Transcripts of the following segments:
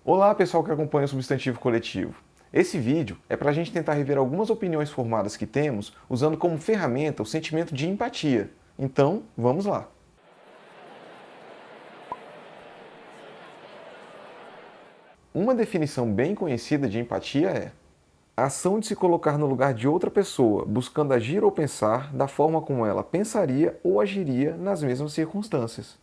Olá, pessoal que acompanha o Substantivo Coletivo. Esse vídeo é para a gente tentar rever algumas opiniões formadas que temos usando como ferramenta o sentimento de empatia. Então, vamos lá. Uma definição bem conhecida de empatia é a ação de se colocar no lugar de outra pessoa, buscando agir ou pensar da forma como ela pensaria ou agiria nas mesmas circunstâncias.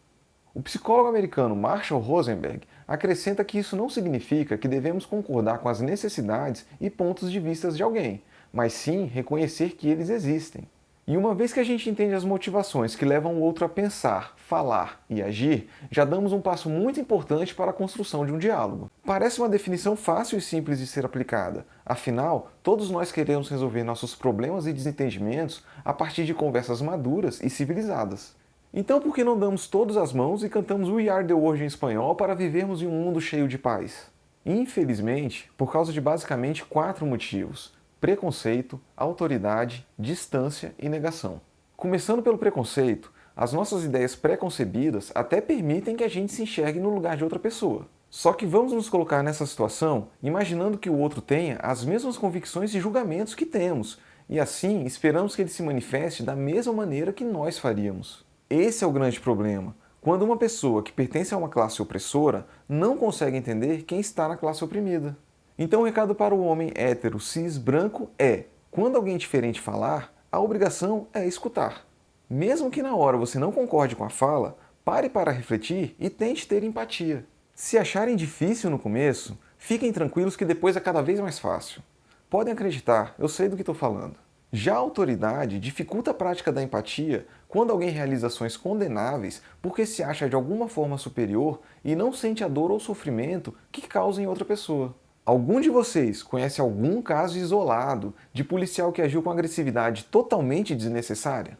O psicólogo americano Marshall Rosenberg acrescenta que isso não significa que devemos concordar com as necessidades e pontos de vista de alguém, mas sim reconhecer que eles existem. E uma vez que a gente entende as motivações que levam o outro a pensar, falar e agir, já damos um passo muito importante para a construção de um diálogo. Parece uma definição fácil e simples de ser aplicada, afinal, todos nós queremos resolver nossos problemas e desentendimentos a partir de conversas maduras e civilizadas. Então por que não damos todas as mãos e cantamos We Are the World em espanhol para vivermos em um mundo cheio de paz? Infelizmente, por causa de basicamente 4 motivos: preconceito, autoridade, distância e negação. Começando pelo preconceito, as nossas ideias pré-concebidas até permitem que a gente se enxergue no lugar de outra pessoa. Só que vamos nos colocar nessa situação imaginando que o outro tenha as mesmas convicções e julgamentos que temos, e assim esperamos que ele se manifeste da mesma maneira que nós faríamos. Esse é o grande problema. Quando uma pessoa que pertence a uma classe opressora não consegue entender quem está na classe oprimida. Então o recado para o homem hétero, cis, branco é: quando alguém diferente falar, a obrigação é escutar. Mesmo que na hora você não concorde com a fala, pare para refletir e tente ter empatia. Se acharem difícil no começo, fiquem tranquilos que depois é cada vez mais fácil. Podem acreditar, eu sei do que estou falando. Já a autoridade dificulta a prática da empatia quando alguém realiza ações condenáveis porque se acha de alguma forma superior e não sente a dor ou sofrimento que causa em outra pessoa. Algum de vocês conhece algum caso isolado de policial que agiu com agressividade totalmente desnecessária?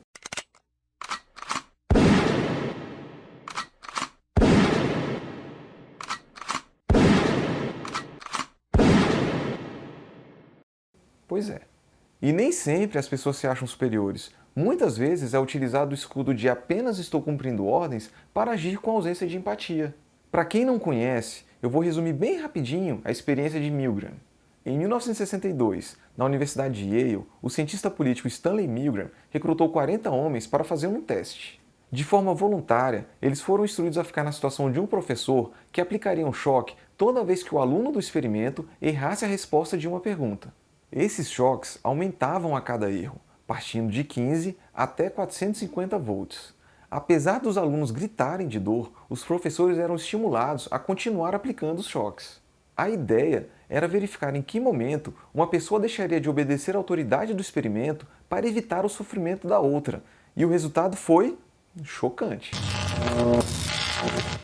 Pois é. E nem sempre as pessoas se acham superiores. Muitas vezes é utilizado o escudo de apenas estou cumprindo ordens para agir com ausência de empatia. Para quem não conhece, eu vou resumir bem rapidinho a experiência de Milgram. Em 1962, na Universidade de Yale, o cientista político Stanley Milgram recrutou 40 homens para fazer um teste. De forma voluntária, eles foram instruídos a ficar na situação de um professor que aplicaria um choque toda vez que o aluno do experimento errasse a resposta de uma pergunta. Esses choques aumentavam a cada erro, partindo de 15 até 450 volts. Apesar dos alunos gritarem de dor, os professores eram estimulados a continuar aplicando os choques. A ideia era verificar em que momento uma pessoa deixaria de obedecer à autoridade do experimento para evitar o sofrimento da outra, e o resultado foi chocante.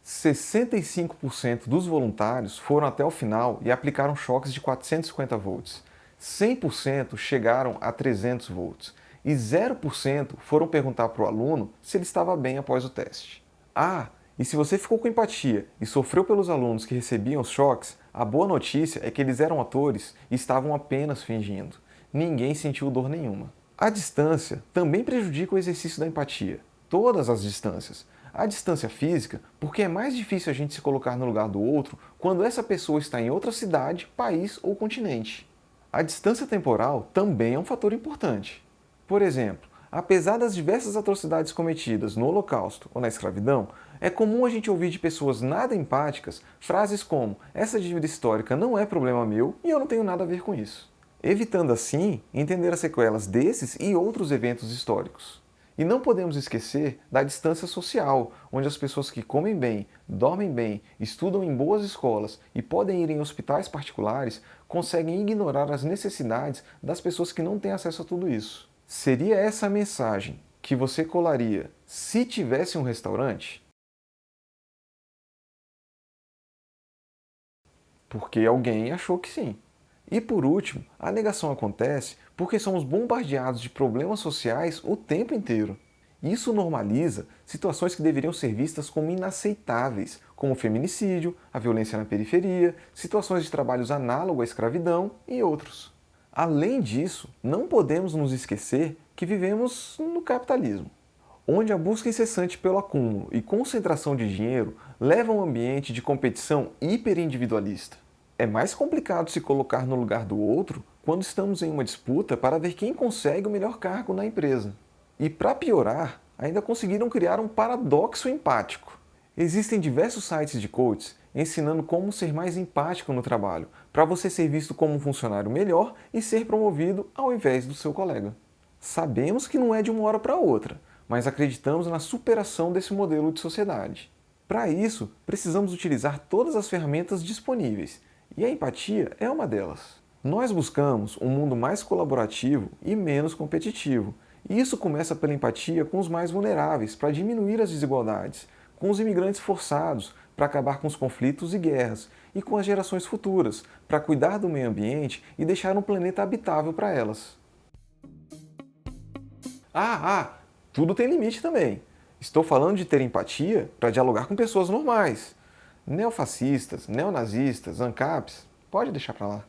65% dos voluntários foram até o final e aplicaram choques de 450 volts. 100% chegaram a 300 volts e 0% foram perguntar para o aluno se ele estava bem após o teste. Ah, e se você ficou com empatia e sofreu pelos alunos que recebiam os choques, a boa notícia é que eles eram atores e estavam apenas fingindo. Ninguém sentiu dor nenhuma. A distância também prejudica o exercício da empatia. Todas as distâncias. A distância física, porque é mais difícil a gente se colocar no lugar do outro quando essa pessoa está em outra cidade, país ou continente. A distância temporal também é um fator importante. Por exemplo, apesar das diversas atrocidades cometidas no Holocausto ou na escravidão, é comum a gente ouvir de pessoas nada empáticas frases como "essa dívida histórica não é problema meu e eu não tenho nada a ver com isso", evitando assim entender as sequelas desses e outros eventos históricos. E não podemos esquecer da distância social, onde as pessoas que comem bem, dormem bem, estudam em boas escolas e podem ir em hospitais particulares conseguem ignorar as necessidades das pessoas que não têm acesso a tudo isso. Seria essa a mensagem que você colaria se tivesse um restaurante? Porque alguém achou que sim. E por último, a negação acontece porque somos bombardeados de problemas sociais o tempo inteiro. Isso normaliza situações que deveriam ser vistas como inaceitáveis, como o feminicídio, a violência na periferia, situações de trabalhos análogos à escravidão e outros. Além disso, não podemos nos esquecer que vivemos no capitalismo. onde a busca incessante pelo acúmulo e concentração de dinheiro leva a um ambiente de competição hiperindividualista. É mais complicado se colocar no lugar do outro quando estamos em uma disputa para ver quem consegue o melhor cargo na empresa. E para piorar, ainda conseguiram criar um paradoxo empático. Existem diversos sites de coaches ensinando como ser mais empático no trabalho, para você ser visto como um funcionário melhor e ser promovido ao invés do seu colega. Sabemos que não é de uma hora para outra, mas acreditamos na superação desse modelo de sociedade. Para isso, precisamos utilizar todas as ferramentas disponíveis, e a empatia é uma delas. Nós buscamos um mundo mais colaborativo e menos competitivo, e isso começa pela empatia com os mais vulneráveis, para diminuir as desigualdades, com os imigrantes forçados, para acabar com os conflitos e guerras, e com as gerações futuras, para cuidar do meio ambiente e deixar um planeta habitável para elas. Tudo tem limite também. Estou falando de ter empatia para dialogar com pessoas normais. Neofascistas, neonazistas, ANCAPs, pode deixar para lá.